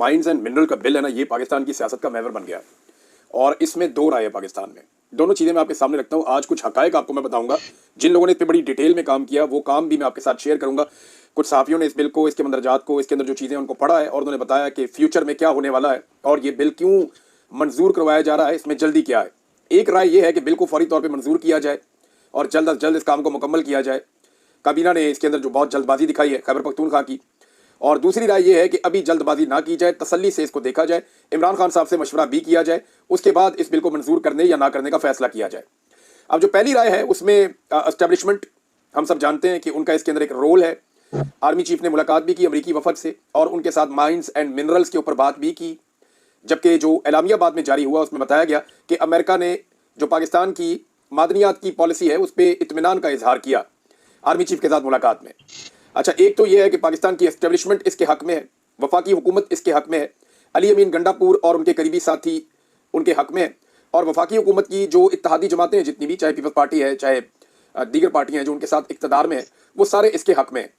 Mines and mineral का bill है ना, ये पाकिस्तान की सियासत का महवर बन गया है और इसमें दो राय है पाकिस्तान में। दोनों चीज़ें मैं आपके सामने रखता हूँ। आज कुछ हकायक आपको मैं बताऊंगा, जिन लोगों ने इस पर बड़ी डिटेल में काम किया वो काम भी मैं आपके साथ शेयर करूंगा। कुछ सहाफ़ियों ने इस बिल को, इसके मंदरजात को, इसके अंदर जो चीज़ें उनको पढ़ा है और उन्होंने बताया कि फ्यूचर में क्या होने वाला है और ये बिल क्यों मंजूर करवाया जा रहा है, इसमें जल्दी क्या है। एक राय ये है कि बिल को फौरी तौर पर मंजूर किया जाए और जल्द अज जल्द इस काम को मुकम्मल किया जाए। काबीना ने इसके अंदर जो बहुत जल्दबाजी दिखाई है खैबर पख्तूनख्वा की। और दूसरी राय ये है कि अभी जल्दबाजी ना की जाए, तसल्ली से इसको देखा जाए, इमरान खान साहब से मशवरा भी किया जाए, उसके बाद इस बिल को मंजूर करने या ना करने का फैसला किया जाए। अब जो पहली राय है उसमें एस्टेब्लिशमेंट, हम सब जानते हैं कि उनका इसके अंदर एक रोल है। आर्मी चीफ ने मुलाकात भी की अमरीकी वफद से और उनके साथ माइंस एंड मिनरल्स के ऊपर बात भी की, जबकि जो एलामिया बाद में जारी हुआ उसमें बताया गया कि अमेरिका ने जो पाकिस्तान की मादनियात की पॉलिसी है उस पर इत्मीनान का इजहार किया आर्मी चीफ के साथ मुलाकात में। अच्छा, एक तो यह है कि पाकिस्तान की एस्टेब्लिशमेंट इसके हक में है, वफाकी हुकूमत इसके हक में है, अली अमीन गंडापुर और उनके करीबी साथी उनके हक में है, और वफाकी हुकूमत की जो इत्तेहादी जमातें हैं जितनी भी, चाहे पीपल्स पार्टी है चाहे दीगर पार्टियां हैं जो उनके साथ इक़्तिदार में है, वो सारे इसके हक में है।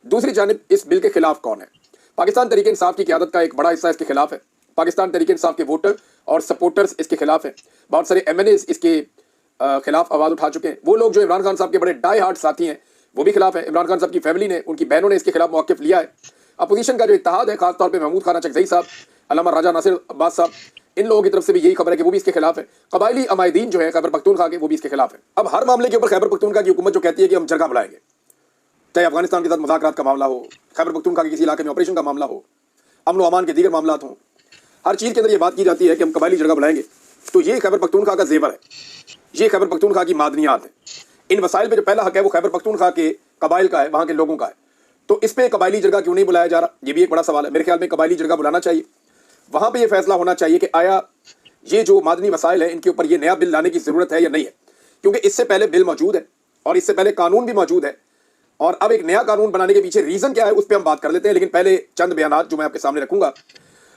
दूसरी जानिब इस बिल के खिलाफ कौन है? पाकिस्तान तहरीक इंसाफ की क़यादत का एक बड़ा हिस्सा इसके खिलाफ है। पाकिस्तान तहरीक इंसाफ के वोटर और सपोर्टर्स इसके खिलाफ हैं। बहुत सारे MNAs इसके खिलाफ आवाज़ उठा चुके हैं। वो लोग जो इमरान खान साहब के बड़े डाई हार्ट साथी हैं वो भी खिलाफ है। इमरान खान साहब की फैमिली ने, उनकी बहनों ने इसके खिलाफ मौक़िफ़ लिया है। अपोजिशन का जो इत्तेहाद है, खासतौर पे महमूद खान चकजई साहब, अल्लामा राजा नासिर अब्बास साहब, इन लोगों की तरफ से भी यही खबर है कि वो भी इसके खिलाफ है। कबायली अमायदीन जो है खैबर पख्तूनख्वा के, वो भी इसके खिलाफ है। अब हर मामले के ऊपर खैबर पख्तूनख्वा की हुकूमत जो कहती है कि हम जरगा बुलाएंगे, चाहे अफगानिस्तान के साथ मुज़ाकरात का मामला हो, खैबर पख्तूनख्वा के किसी इलाके में ऑपरेशन का मामला हो, अमन व अमान के दीगर मामला हों, हर चीज़ के अंदर ये बात की जाती है कि हम कबायली जरगा बुलाएंगे। तो ये खैबर पख्तूनख्वा का जेवर है, ये खैबर पख्तूनख्वा की मादनियात है। इन वसाइल पे जो पहला हक है वो खैबर पख्तूनख्वा के कबाइल का है, वहाँ के लोगों का है। तो इस पे कबायली जरगा क्यों नहीं बुलाया जा रहा, ये भी एक बड़ा सवाल है। मेरे ख्याल में कबायली जरगा बुलाना चाहिए। वहाँ पे ये फैसला होना चाहिए कि आया ये जो मादनी वसाइल है इनके ऊपर ये नया बिल लाने की ज़रूरत है या नहीं है, क्योंकि इससे पहले बिल मौजूद है और इससे पहले कानून भी मौजूद है। और अब एक नया कानून बनाने के पीछे रीज़न क्या है उस पर हम बात कर लेते हैं। लेकिन पहले चंद बयानात जो मैं आपके सामने रखूँगा।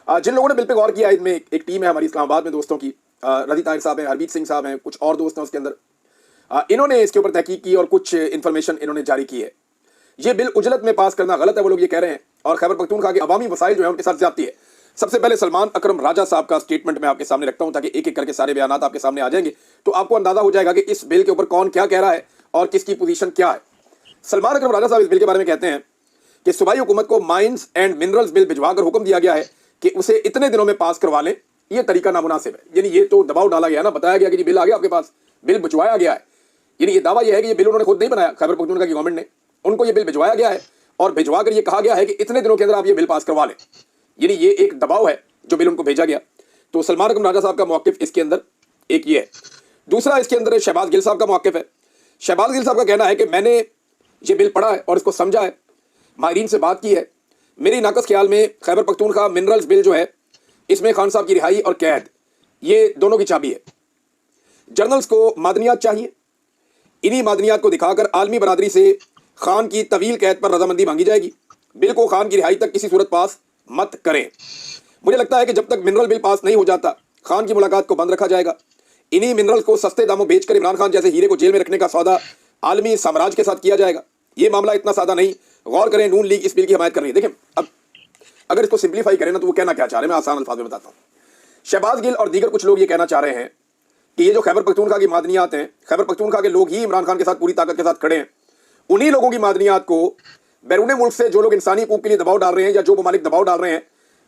जिन लोगों ने बिल पे गौर किया, इनमें एक टीम है हमारी इस्लामाबाद में दोस्तों की, रज़ी ताहिर साहब हैं, हरबीत सिंह साहब हैं, कुछ और दोस्त हैं उसके अंदर। इन्होंने इसके ऊपर तहकीक की और कुछ इन्फॉर्मेशन इन्होंने जारी की है। ये बिल उजलत में पास करना गलत है, वो लोग ये कह रहे हैं, और खैबर पख्तूनख्वा के अवामी वसाइल जो है उनके साथ ज्यादती है। सबसे पहले सलमान अकरम राजा साहब का स्टेटमेंट मैं आपके सामने रखता हूं ताकि एक एक करके सारे बयानात आपके सामने आ जाएंगे, तो आपको अंदाजा हो जाएगा कि इस बिल के ऊपर कौन क्या कह रहा है और किसकी पोजीशन क्या है। सलमान अकरम राजा साहब इस बिल के बारे में कहते हैं कि सूबाई हुकूमत को माइंस एंड मिनरल्स बिल भिजवाकर हुक्म दिया गया है कि उसे इतने दिनों में पास करवा लें। यह तरीका नामुनासिब है। यानी ये तो दबाव डाला गया ना, बताया गया कि बिल आ गया आपके पास, बिल भिजवाया गया है। यानी ये दावा यह है कि ये बिल उन्होंने खुद नहीं बनाया, खैबर पख्तूनख्वा की गवर्नमेंट ने, उनको ये बिल भिजवाया गया है और भिजवा कर ये कहा गया है कि इतने दिनों के अंदर आप ये बिल पास करवा लें। यानी ये एक दबाव है जो बिल उनको भेजा गया। तो सलमान अकरम राजा साहब का मौक़िफ़ इसके अंदर एक ये है। दूसरा इसके अंदर शहबाज गिल साहब का मौक़िफ़ है। शहबाज गिल साहब का कहना है कि मैंने ये बिल पढ़ा है और इसको समझा है, माहिरीन से बात की है। मेरी नाकस ख्याल में खैबर पख्तूनख्वा मिनरल्स बिल जो है इसमें खान साहब की रिहाई और कैद, ये दोनों की चाबी है। जर्नल्स को मादनियात चाहिए, इन्हीं मादनियात को दिखाकर आलमी बरादरी से खान की तवील कैद पर रजामंदी मांगी जाएगी। बिल को खान की रिहाई तक किसी सूरत पास मत करें। मुझे लगता है कि जब तक मिनरल बिल पास नहीं हो जाता खान की मुलाकात को बंद रखा जाएगा। इन्हीं मिनरल्स को सस्ते दामों बेचकर इमरान खान जैसे हीरे को जेल में रखने का सौदा आलमी साम्राज्य के साथ किया जाएगा। ये मामला इतना सादा नहीं। गौर करें, नून लीग इस बिल की हमायत कर रही है। देखें, अब अगर इसको सिंप्लीफाई करें ना तो वो कहना क्या चाह रहे हैं, मैं आसान अल्फाज में बताता हूँ। शहबाज गिल और दीगर कुछ लोग ये कहना चाह रहे हैं कि ये जो खैबर पख्तूनख्वा की मादनियात हैं, खैबर पख्तूनख्वा के लोग ही इमरान खान के साथ पूरी ताकत के साथ खड़े हैं। उन्हीं लोगों की मादनियात को बैरून मुल्क से जो लोग इंसानी हकूक के लिए दबाव डाल रहे हैं या जो ममालिक दबाव डाल रहे हैं,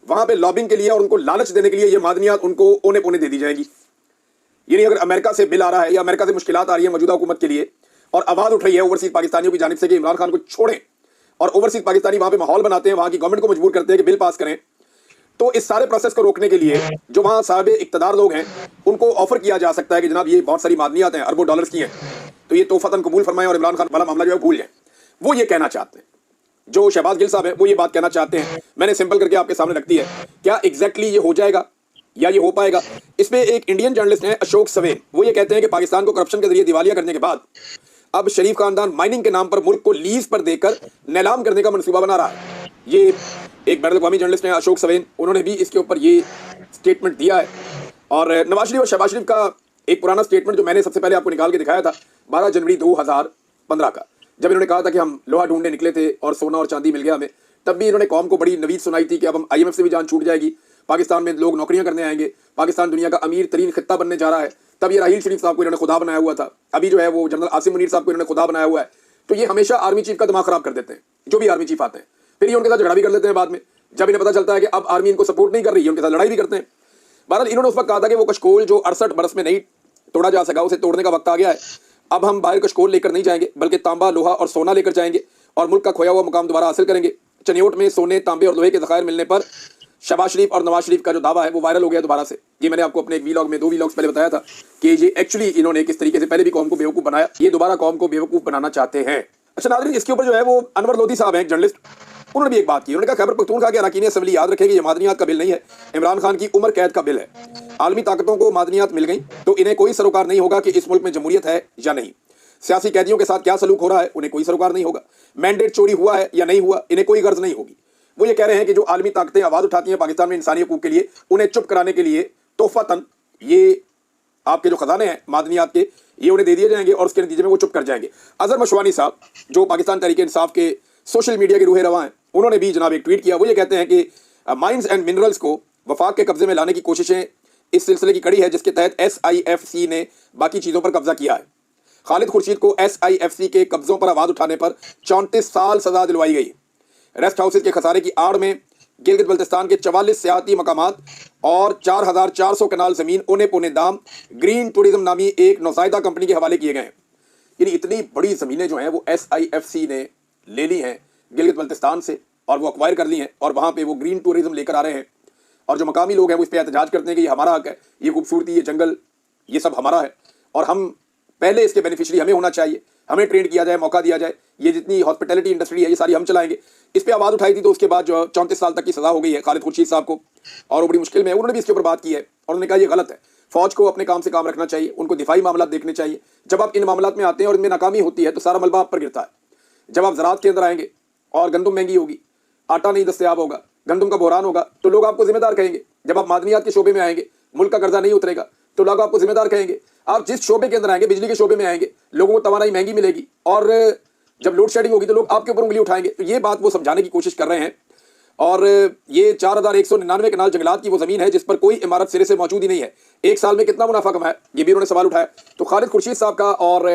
वहां पे लॉबिंग के लिए और उनको लालच देने के लिए ये मादनियात उनको ओने पोने दे दी जाएगी। यानी अगर अमेरिका से बिल आ रहा है या अमेरिका से मुश्किलात आ रही है मौजूदा हुकूमत के लिए और आवाज़ उठ रही है ओवरसीज पाकिस्तानियों की जानिब से कि इमरान खान को छोड़ें, और ओवरसीज पाकिस्तानी वहाँ पे माहौल बनाते हैं, वहाँ की गवर्नमेंट को मजबूर करते हैं कि बिल पास करें, तो इस सारे प्रोसेस को रोकने के लिए जो वहाँ साहब इक़्तिदार लोग हैं उनको ऑफर किया जा सकता है कि जनाब ये बहुत सारी मादनियात हैं, अरबों डॉलर्स की हैं, तो ये तोहफतन कबूल फरमाएं और इमरान खान वाला मामला जो है भूल जाए। वो ये कहना चाहते हैं, जो शहबाज गिल साहब है वो ये बात कहना चाहते हैं। मैंने सिंपल करके आपके सामने रख दी है। क्या एग्जैक्टली ये हो जाएगा या ये हो पाएगा? इस पर एक इंडियन जर्नलिस्ट हैं अशोक सवेन, वो ये कहते हैं कि पाकिस्तान को करप्शन के जरिए दिवालिया करने के बाद अब शरीफ खानदान माइनिंग के नाम पर मुल्क को लीज पर देकर नीलाम करने का मनसूबा बना रहा है। ये एक बैनुल अक़वामी जर्नलिस्ट हैं अशोक सवेन, उन्होंने भी इसके ऊपर ये स्टेटमेंट दिया है। और नवाज शरीफ और शहबाज शरीफ का एक पुराना स्टेटमेंट जो मैंने सबसे पहले आपको निकाल के दिखाया था 12 जनवरी 2015 का, जब इन्होंने कहा था कि हम लोहा ढूंढने निकले थे और सोना और चांदी मिल गया हमें, तब भी इन्होंने कौम को बड़ी नवीद सुनाई थी कि अब हम IMF से भी जान छूट जाएगी, पाकिस्तान में लोग नौकरियां करने आएंगे, पाकिस्तान दुनिया का अमीर तरीन खित्ता बनने जा रहा है। तब ये राहील शरीफ साहब को इन्होंने खुदा बनाया हुआ था, अभी जो है वो जनरल आसिम मुनीर साहब को इन्होंने खुदा बनाया हुआ है। तो ये हमेशा आर्मी चीफ का दिमाग खराब कर देते हैं, जो भी आर्मी चीफ आते हैं, फिर ये उनके साथ झगड़ा भी कर लेते हैं बाद में, जब इन्हें पता चलता है कि अब आर्मी इनको सपोर्ट नहीं कर रही है, उनके साथ लड़ाई भी करते हैं। बहरहाल इन्होंने उस वक्त कहा था कि वो कशकोल जो 68 बरस में नहीं तोड़ा जा सका, उसे तोड़ने का वक्त आ गया है। अब हम बाहर कशकोल लेकर नहीं जाएंगे, बल्कि तांबा, लोहा और सोना लेकर जाएंगे और मुल्क का खोया हुआ मुकाम दोबारा हासिल करेंगे। चनियोट में सोने, तांबे और लोहे के ज़खायर मिलने पर शहबाज शरीफ और नवाज शरीफ का जो दावा है वो वायरल हो गया दोबारा से। ये मैंने आपको अपने एक वीलॉग में, 2 वीलॉग्स पहले बताया था कि ये एक्चुअली इन्होंने किस तरीके से पहले भी कौम को बेवकूफ़ बनाया, ये दोबारा कौम को बेवकूफ़ बनाना चाहते हैं। अच्छा नाज़रीन, इसके ऊपर जो है वो अनवर लोधी साहब हैं, एक जर्नलिस्ट, उन्होंने भी एक बात की। उन्होंने कहा खैबर पख्तूनख्वा के अरकान असम्बली याद रखें कि ये मादनियात का बिल नहीं है, इमरान खान की उम्र कैद का बिल है। आलमी ताकतों को मादनियात मिल गई तो इन्हें कोई सरोकार नहीं होगा कि इस मुल्क में जमहूरियत है या नहीं। सियासी कैदियों के साथ क्या सलूक हो रहा है उन्हें कोई सरोकार नहीं होगा। मैंडेट चोरी हुआ है या नहीं हुआ इन्हें कोई गर्ज नहीं होगी। वो ये कह रहे हैं कि जो आलमी ताकतें आवाज़ उठाती हैं पाकिस्तान में इंसानी हकूक़ के लिए, उन्हें चुप कराने के लिए तोहफ़तन ये आपके जो खजाने हैं मादनियात के, ये उन्हें दे दिए जाएंगे और उसके नतीजे में वो चुप कर जाएंगे। अजहर मशवानी साहब जो पाकिस्तान तहरीक इंसाफ के सोशल मीडिया के रूहे रवा हैं, उन्होंने भी जनाब एक ट्वीट किया। वो ये कहते हैं कि माइंस एंड मिनरल्स को वफाक के कब्जे में लाने की कोशिशें इस सिलसिले की कड़ी है जिसके तहत SIFC ने बाकी चीज़ों पर कब्जा किया है। खालिद खुर्शीद को SIFC के कब्जों पर आवाज़ उठाने पर 34 साल सजा दिलवाई गई। रेस्ट हाउसेज के खसारे की आड़ में गिलगित बल्तिस्तान के 44 सियाती मकामात और 4400 कनाल ज़मीन ओने पोने दाम ग्रीन टूरिज्म नामी एक नौसाइदा कंपनी के हवाले किए गए हैं। यानी इतनी बड़ी ज़मीनें जो हैं वो SIFC ने ले ली हैं गिलगित बल्तिस्तान से और वो अक्वायर कर ली हैं और वहाँ पे वो ग्रीन टूरिज्म लेकर आ रहे हैं। और जो मकामी लोग हैं वो इस पर एहतजाज करते हैं कि ये हमारा हक है, ये खूबसूरती, ये जंगल, ये सब हमारा है और हम पहले इसके बेनिफिशरी हमें होना चाहिए, हमें ट्रेंड किया जाए, मौका दिया जाए, ये जितनी हॉस्पिटैलिटी इंडस्ट्री है ये सारी हम चलाएंगे। इस पर आवाज़ उठाई थी तो उसके बाद जो 34 साल तक की सज़ा हो गई है खालिद खुर्शीद साहब को और वो बड़ी मुश्किल में है। उन्होंने भी इसके ऊपर बात की है और उन्होंने कहा ये गलत है, फ़ौज को अपने काम से काम रखना चाहिए, उनको दिफाई मामला देखने चाहिए। जब आप इन मामलों में आते हैं और इनमें नाकामी होती है तो सारा मलबा आप पर गिरता है। जब आप ज़राअत के अंदर आएंगे और गंदम महंगी होगी, आटा नहीं दस्तयाब होगा, गंदम का बहरान होगा तो लोग आपको जिम्मेदार कहेंगे। जब आप मादनियात के शोबे में आएंगे, मुल्क का कर्जा नहीं उतरेगा तो लोग आपको जिम्मेदार कहेंगे। आप जिस शोबे के अंदर आएंगे, बिजली के शोबे में आएंगे, लोगों को तवानाई महंगी मिलेगी और जब लोड शेडिंग होगी तो लोग आपके ऊपर उंगली उठाएंगे। तो ये बात वो समझाने की कोशिश कर रहे हैं। और ये 4199 कनाल जंगलात की वो ज़मीन है जिस पर कोई इमारत सिरे से मौजूद ही नहीं है। एक साल में कितना मुनाफा कमाया ये भी उन्होंने सवाल उठाया। तो खालिद खुर्शीद साहब का और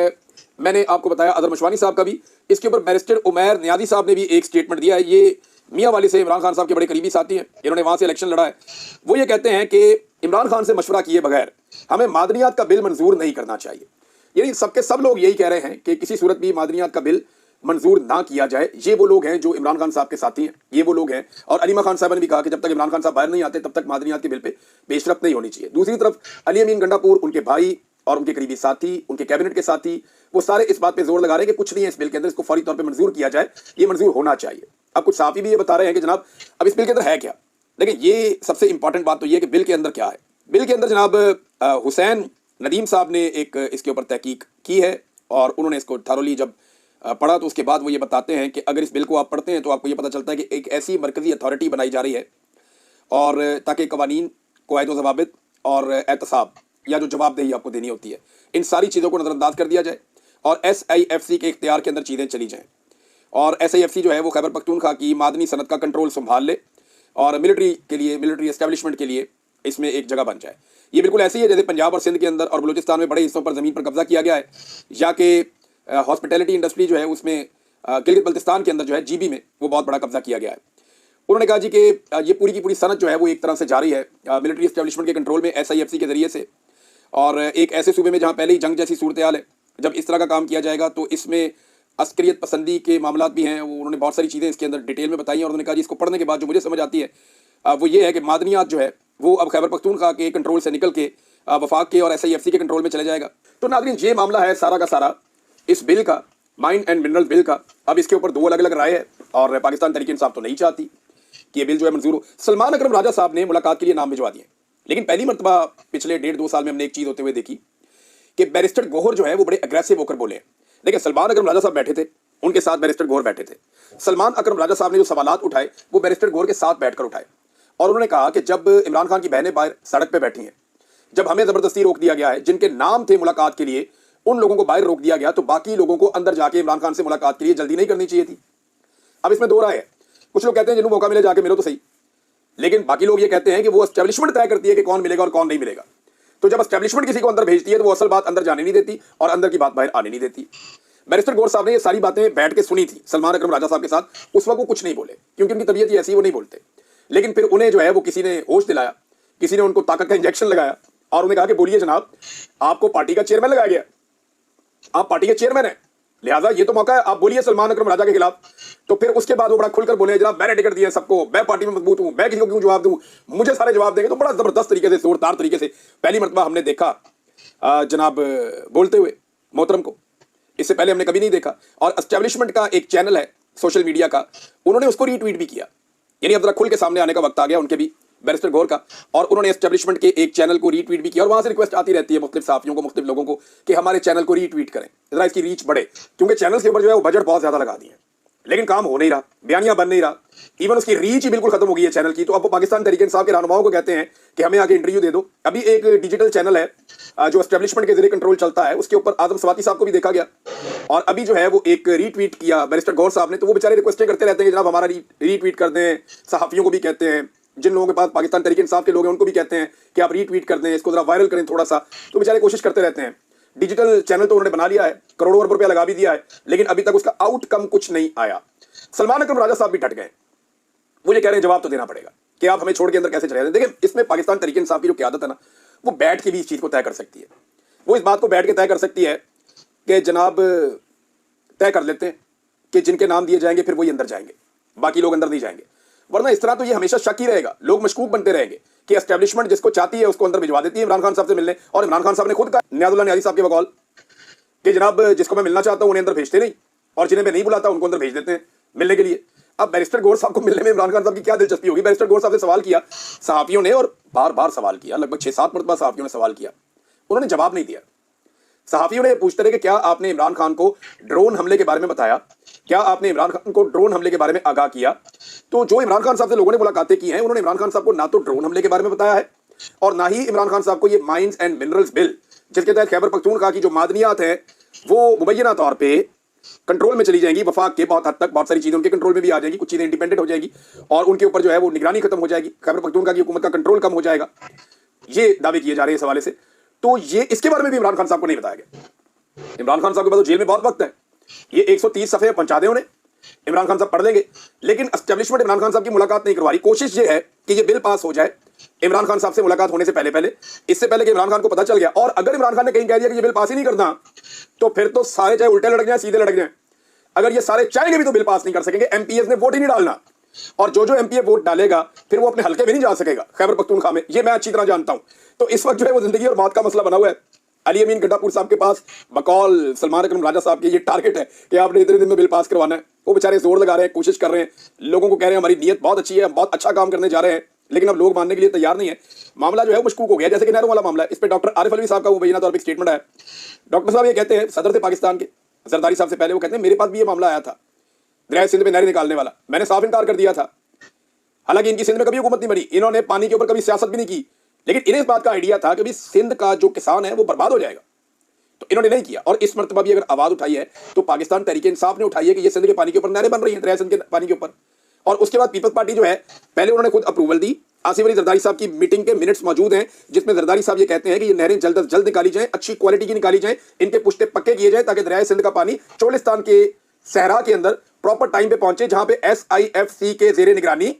मैंने आपको बताया अजहर मशवानी साहब का भी, इसके ऊपर बैरिस्टर उमैर नियाज़ी साहब ने भी एक स्टेटमेंट दिया है। ये मियाँ वाली से इमरान खान साहब के बड़े करीबी साथी हैं, इन्होंने वहाँ से इलेक्शन लड़ा है। वो ये कहते हैं कि इमरान खान से मशवरा किए बगैर हमें मादनियात का बिल मंजूर नहीं करना चाहिए। यानी सबके सब लोग यही कह रहे हैं कि किसी सूरत भी मादनियात का बिल मंजूर ना किया जाए। ये वो लोग हैं जो इमरान खान साहब के साथी हैं, ये वो लोग हैं। और अलीमा खान साहब ने भी कहा कि जब तक इमरान खान साहब बाहर नहीं आते तब तक मादनियात के बिल पे पेशरफ्त नहीं होनी चाहिए। दूसरी तरफ अली अमीन गंडापुर, उनके भाई और उनके करीबी साथी, उनके कैबिनेट के साथी, वो सारे इस बात पे जोर लगा रहे हैं कि कुछ नहीं है इस बिल के अंदर, इसको फौरी तौर पे मंजूर किया जाए, ये मंजूर होना चाहिए। अब कुछ साफी भी ये बता रहे हैं कि जनाब अब इस बिल के अंदर है क्या। देखिए ये सबसे इंपॉर्टेंट बात तो ये है कि बिल के अंदर क्या है। बिल के अंदर जनाब हुसैन नदीम साहब ने एक इसके ऊपर तहकीक की है और उन्होंने इसको थारोली जब पढ़ा तो उसके बाद वो ये बताते हैं कि अगर इस बिल को आप पढ़ते हैं तो आपको ये पता चलता है कि एक ऐसी मरकजी अथॉरिटी बनाई जा रही है और ताकि कवानीन, क़वायद व ज़वाबित और एहतसाब या जो जवाबदेही आपको देनी होती है, इन सारी चीज़ों को नज़रअंदाज कर दिया जाए और SIFC के इख्तियार के अंदर चीज़ें चली जाएँ। और SIFC जो है वो खैबर पख्तूनख्वा की मादनी सनत का कंट्रोल संभाल ले और मिलिट्री के लिए, मिलिट्री एस्टेब्लिशमेंट के लिए इसमें एक जगह बन जाए। ये बिल्कुल ऐसी है जैसे पंजाब और सिंध के अंदर और बलूचिस्तान में बड़े हिस्सों पर ज़मीन पर कब्जा किया गया है, या कि हॉस्पिटैलिटी इंडस्ट्री जो है उसमें गिलगित बल्तिस्तान के अंदर जो है GB में वो बहुत बड़ा कब्जा किया गया है। उन्होंने कहा जी कि ये पूरी की पूरी सनत जो है वो एक तरह से जारी है मिलिट्री एस्टेब्लिशमेंट के कंट्रोल में SIFC के ज़रिए से। और एक ऐसे सूबे में जहाँ पहले ही जंग जैसी सूरत हाल है, जब इस तरह का काम किया जाएगा तो इसमें अस्करियत पसंदी के मामला भी हैं। उन्होंने बहुत सारी चीज़ें इसके अंदर डिटेल में बताई हैं और उन्होंने कहा जी इसको पढ़ने के बाद जो मुझे समझ आती है वो ये है कि मादनियात जो है वो अब खैबर पख्तूनख्वा के कंट्रोल से निकल के वफाक के और SIFC के कंट्रोल में चले जाएगा। तो नाज़रीन ये मामला है सारा का सारा इस बिल का, माइन एंड मिनरल बिल का। अब इसके ऊपर 2 अलग अलग राय है और पाकिस्तान तहरीक इंसाफ तो नहीं चाहती कि ये बिल जो है मंजूर हो। सलमान अकरम राजा साहब ने मुलाकात के लिए नाम भिजवा दिए, लेकिन पहली मरतबा पिछले 1.5-2 साल में हमने एक चीज़ होते हुए देखी कि बैरिस्टर गोहर जो है वो बड़े अग्रेसिव होकर बोले। लेकिन सलमान अकरम राजा साहब बैठे थे, उनके साथ बैरिस्टर गोहर बैठे थे। सलमान अकरम राजा साहब ने जो सवालात उठाए वो बैरिस्टर गोहर के साथ बैठकर उठाए और उन्होंने कहा कि जब इमरान खान की बहनें बाहर सड़क पर बैठी हैं, जब हमें ज़बरदस्ती रोक दिया गया है, जिनके नाम थे मुलाकात के लिए उन लोगों को बाहर रोक दिया गया, तो बाकी लोगों को अंदर जाके इमरान खान से मुलाकात के लिए जल्दी नहीं करनी चाहिए थी। अब इसमें 2 राय है। कुछ लोग कहते हैं जिन्होंने मौका मिले जाके मिलो तो सही, लेकिन बाकी लोग ये कहते हैं कि वो एस्टेब्लिशमेंट तय करती है कि कौन मिलेगा और कौन नहीं मिलेगा। तो जब एस्टेब्लिशमेंट किसी को अंदर भेजती है तो वो असल बात अंदर जाने नहीं देती और अंदर की बात बाहर आने नहीं देती। बैरिस्टर गौर साहब ने ये सारी बातें बैठ के सुनी थी सलमान अकरम राजा साहब के साथ। उस वक्त वो कुछ नहीं बोले क्योंकि उनकी तबीयत ही ऐसी, वो नहीं बोलते। लेकिन फिर उन्हें जो है वो किसी ने होश दिलाया, किसी ने उनको ताकत का इंजेक्शन लगाया और उन्हें कहा कि बोलिए जनाब, आपको पार्टी का चेयरमैन लगाया गया, आप पार्टी के चेयरमैन हैं, लिहाजा ये तो मौका है, आप बोलिए सलमान अकरम राजा के खिलाफ। तो फिर उसके बाद वो बड़ा खुलकर बोले, जनाब मैंने टिकट दिया सबको, मैं पार्टी में मजबूत हूं, मैं किसी को क्यों जवाब दूं, मुझे सारे जवाब देंगे। तो बड़ा जबरदस्त तरीके से, जोरदार तरीके से पहली मरतबा हमने देखा जनाब बोलते हुए मोहतरम को। इससे पहले हमने कभी नहीं देखा। और एस्टेब्लिशमेंट का एक चैनल है सोशल मीडिया का, उन्होंने उसको रीट्वीट भी किया। यानी अब जरा खुल के सामने आने का वक्त आ गया उनके भी, बैरिस्टर गौर का। और उन्होंने एस्टेब्लिशमेंट के एक चैनल को रीट्वीट भी किया और वहां से रिक्वेस्ट आती रहती है मुख्तलिफ साफियों को, मुख्तलिफ लोगों को कि हमारे चैनल को रीट्वीट करें, जरा इसकी रीच बढ़े, क्योंकि चैनल के ऊपर जो है वो बजट बहुत ज्यादा लगा दिए, लेकिन काम हो नहीं रहा, बयानियां बन नहीं रहा, इवन उसकी रीच ही बिल्कुल खत्म हो गई है चैनल की। तो अब वो पाकिस्तान तहरीक इंसाफ के रहनुमाओं को कहते हैं कि हमें आगे इंटरव्यू दे दो। अभी एक डिजिटल चैनल है जो एस्टेब्लिशमेंट के जरिए कंट्रोल चलता है, उसके ऊपर आजम सवाती साहब को भी देखा गया और अभी जो है वो एक रीट्वीट किया बैरिस्टर गौर साहब ने। तो वो बेचारे रिक्वेस्टें करते रहते हैं कि जनाब हमारा रीट्वीट कर दें। सहाफियों को भी कहते हैं, जिन लोगों के पास पाकिस्तान तहरीक इंसाफ के लोग हैं उनको भी कहते हैं कि आप रीट्वीट कर दें, इसको जरा वायरल करें थोड़ा सा। तो बेचारे कोशिश करते रहते हैं। डिजिटल चैनल तो उन्होंने बना लिया है, करोड़ों रुपया लगा भी दिया है, लेकिन अभी तक उसका आउटकम कुछ नहीं आया। सलमान अकरम राजा साहब भी डट गए, वो ये कह रहे हैं जवाब तो देना पड़ेगा कि आप हमें छोड़ के अंदर कैसे चले जाते हैं। देखिए, इसमें पाकिस्तान तहरीक इंसाफ की जो क़यादत है ना, वो बैठ के भी इस चीज़ को तय कर सकती है। वो इस बात को बैठ के तय कर सकती है कि जनाब तय कर लेते हैं कि जिनके नाम दिए जाएंगे फिर वही अंदर जाएंगे, बाकी लोग अंदर नहीं जाएंगे। वरना इस तरह तो ये हमेशा शक ही रहेगा, लोग मशकूक बनते रहेंगे कि एस्टेब्लिशमेंट जिसको चाहती है उसको अंदर भिजवा देती है इमरान खान साहब से मिलने। और इमरान खान साहब ने खुद कहा नियाज़ुल्लाह नियाज़ी साहब के बकौल कि जनाब जिसको मैं मिलना चाहता हूं उन्हें अंदर भेजते नहीं और जिन्हें मैं नहीं बुलाता उनको अंदर भेज देते हैं मिलने के लिए। अब बैरिस्टर गौर साहब को मिलने में इमरान खान साहब की क्या दिलचस्पी होगी? बैरिस्टर गौर साहब से सवाल किया सहाफियों ने, और बार बार सवाल किया, लगभग 6-7 मरतबा सहाफियों ने सवाल किया, उन्होंने जवाब नहीं दिया। सहाफियों ने पूछते रहे कि क्या आपने इमरान खान को ड्रोन हमले के बारे में बताया, क्या आपने इमरान खान को ड्रोन हमले के बारे में आगाह किया? तो जो इमरान खान साहब से लोगों ने मुलाकातें की हैं, उन्होंने इमरान खान साहब को ना तो ड्रोन हमले के बारे में बताया है और ना ही इमरान खान साहब को ये माइंस एंड मिनरल्स बिल, जिसके तहत खैबर पख्तूनख्वा की जो मादनियात हैं वो मुबैना तौर पर कंट्रोल में चली जाएंगी, वफाक के बहुत हद तक बहुत सारी चीजें उनके कंट्रोल में भी आ जाएंगी, कुछ चीजें इंडिपेंडेंट हो जाएगी और उनके ऊपर जो है वो निगरानी खत्म हो जाएगी, खैबर पख्तूनख्वा की हुकूमत का कंट्रोल कम हो जाएगा। ये दावे किए जा रहे हैं इस हवाले से। तो ये इसके बारे में भी इमरान खान साहब को नहीं बताया गया। इमरान खान साहब के पास तो जेल में बहुत वक्त है, ये 130 सफ़े पहुंचा दें उन्हें, इमरान खान साहब पढ़ लेंगे, लेकिन एस्टेब्लिशमेंट इमरान खान साहब की मुलाकात नहीं करवा रही। कोशिश ये है कि ये बिल पास हो जाए इमरान खान साहब से मुलाकात होने से पहले, इससे पहले कि इमरान खान को पता चल गया। और अगर इमरान खान ने कहीं कह दिया कि ये बिल पास ही नहीं करना, तो फिर तो सारे चाहे उल्टे लड़क जाए सीधे लड़क जाए, अगर ये सारे चाहेंगे भी तो बिल पास नहीं कर सकेंगे। एमपीएस ने वोट ही नहीं डालना, और जो एमपीए वोट डालेगा फिर वो अपने हल्के में नहीं जा सकेगा खैबर पख्तूनख्वा में, ये मैं अच्छी तरह जानता हूं। तो इस वक्त जो है वो जिंदगी और मौत का मसला बना हुआ है। अली अमीन गड्ढापुर साहब के पास बकौल सलमान अकरम राजा साहब के ये टारगेट है कि आपने इतने दिन में बिल पास करवाना है। वो बेचारे जोर लगा रहे हैं, कोशिश कर रहे हैं, लोगों को कह रहे हैं हमारी नीयत बहुत अच्छी है, हम बहुत अच्छा काम करने जा रहे हैं, लेकिन अब लोग मानने के लिए तैयार नहीं है। मामला जो है वो मशकूक हो गया, जैसे कि नहरों वाला मामला है। इस पर डॉक्टर आरिफ अलवी साहब का मुबैना तौर पर स्टेटमेंट आया। डॉक्टर साहब ये कहते हैं, सदर थे पाकिस्तान के जरदारी साहब से पहले, वो कहते हैं मेरे पास भी ये मामला आया था दरिया सिंध में नहरें निकालने वाला, मैंने साफ इनकार कर दिया था। हालांकि इनकी सिंध में कभी हुकूमत नहीं बनी, इन्होंने पानी के ऊपर कभी सियासत भी नहीं की, लेकिन इन्हें इस बात का आइडिया था कि सिंध का जो किसान है वो बर्बाद हो जाएगा, तो इन्होंने नहीं किया। और इस मरतबा भी अगर आवाज उठाई है तो पाकिस्तान तहरीक इंसाफ ने उठाई है कि ये सिंध के पानी के ऊपर नहरें बन रही हैं, दरिया सिंध के पानी के ऊपर। और उसके बाद पीपल्स पार्टी जो है, पहले उन्होंने खुद अप्रूवल दी। आसिफ अली जरदारी साहब की मीटिंग के मिनट्स मौजूद हैं, जिसमें जरदारी साहब ये कहते हैं कि ये नहरें जल्द अज जल्द निकाली जाएं, अच्छी क्वालिटी की निकाली जाएं, इनके पुश्ते पक्के किए जाएं, ताकि दरिया सिंध का पानी चोलिस्तान के सहरा के अंदर प्रॉपर टाइम पे पहुंचे, जहां पे SIFC के जेरे निगरानी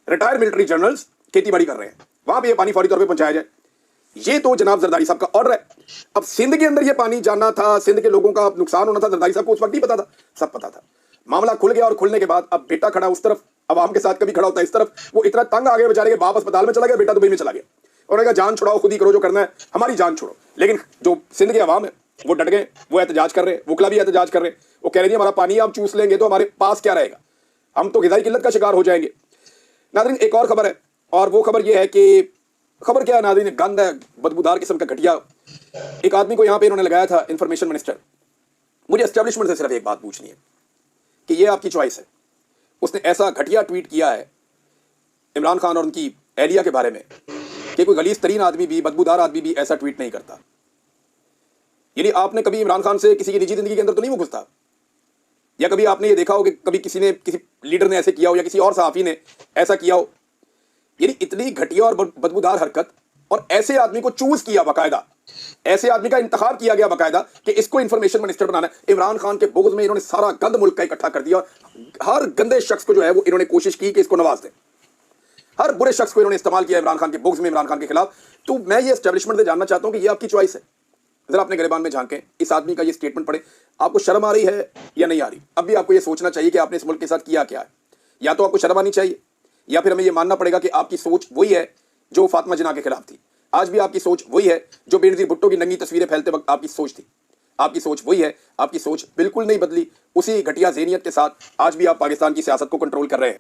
रिटायर्ड मिलिट्री जनरल्स खेतीबाड़ी कर रहे हैं, वहां पे ये पानी फौरी तौर पे पहुंचाया जाए। ये तो जनाब जरदारी साहब का ऑर्डर है। अब सिंध के अंदर ये पानी जाना था, सिंध के लोगों का नुकसान होना था, जरदारी साहब को उस वक्त नहीं पता था? सब पता था। मामला खुल गया और खुलने के बाद अब बेटा खड़ा उस तरफ, अवाम के साथ कभी खड़ा होता है इस तरफ, वो इतना तंग आ गया बेचारे के, बाप अस्पताल में चला गया, बेटा दुबई में चला गया। उन्होंने कहा जान छुड़ाओ, खुद ही करो जो करना है, हमारी जान छोड़ो। लेकिन जो सिंध के अवाम है वो डट गए, वो एहतजाज कर रहे हैं, वकला भी एहतजाज कर रहे हैं। वो कह रहे हैं हमारा पानी आप चूस लेंगे तो हमारे पास क्या रहेगा, हम तो ग़िज़ाई किल्लत का शिकार हो जाएंगे। नाज़रीन, एक और खबर है, और वो खबर ये है कि खबर क्या है नाज़रीन, गंद है, बदबूदार किस्म का घटिया। एक आदमी को यहाँ पे इन्होंने लगाया था इंफॉर्मेशन मिनिस्टर। मुझे एस्टेब्लिशमेंट से सिर्फ एक बात पूछनी है कि ये आपकी चॉइस है। उसने ऐसा घटिया ट्वीट किया है इमरान खान और उनकी एहलिया के बारे में कि कोई गलीज तरीन आदमी भी, बदबूदार आदमी भी ऐसा ट्वीट नहीं करता। यानी आपने कभी इमरान खान से किसी की निजी जिंदगी के अंदर तो नहीं वो घुसता, या कभी आपने ये देखा हो कि कभी किसी लीडर ने ऐसे किया हो या किसी और सहाफी ने ऐसा किया हो? यानी इतनी घटिया और बदबूदार हरकत, और ऐसे आदमी को चूज किया बाकायदा, ऐसे आदमी का इंतखाब किया गया बाकायदा कि इसको इंफॉर्मेशन मिनिस्टर बनाना है। इमरान खान के बुग़्ज़ में इन्होंने सारा गंद मुल्क का इकट्ठा कर दिया और हर गंदे शख्स को जो है वो इन्होंने कोशिश की कि इसको नवाज दें। हर बुरे शख्स को इन्होंने इस्तेमाल किया इमरान खान के बुग़्ज़ में, इमरान खान के खिलाफ। तो मैं ये एस्टेब्लिशमेंट से जानना चाहता हूं कि ये आपकी चॉइस है। जरा अपने गिरबान में झांकें, इस आदमी का ये स्टेटमेंट पढ़े, आपको शर्म आ रही है या नहीं आ रही? अब भी आपको ये सोचना चाहिए कि आपने इस मुल्क के साथ किया क्या है। या तो आपको शर्म आनी चाहिए, या फिर हमें ये मानना पड़ेगा कि आपकी सोच वही है जो फातिमा जिन्ना के खिलाफ थी। आज भी आपकी सोच वही है जो बेनज़ीर भुट्टो की नंगी तस्वीरें फैलते वक्त आपकी सोच थी। आपकी सोच वही है, आपकी सोच बिल्कुल नहीं बदली। उसी घटिया ज़हनियत के साथ आज भी आप पाकिस्तान की सियासत को कंट्रोल कर रहे हैं।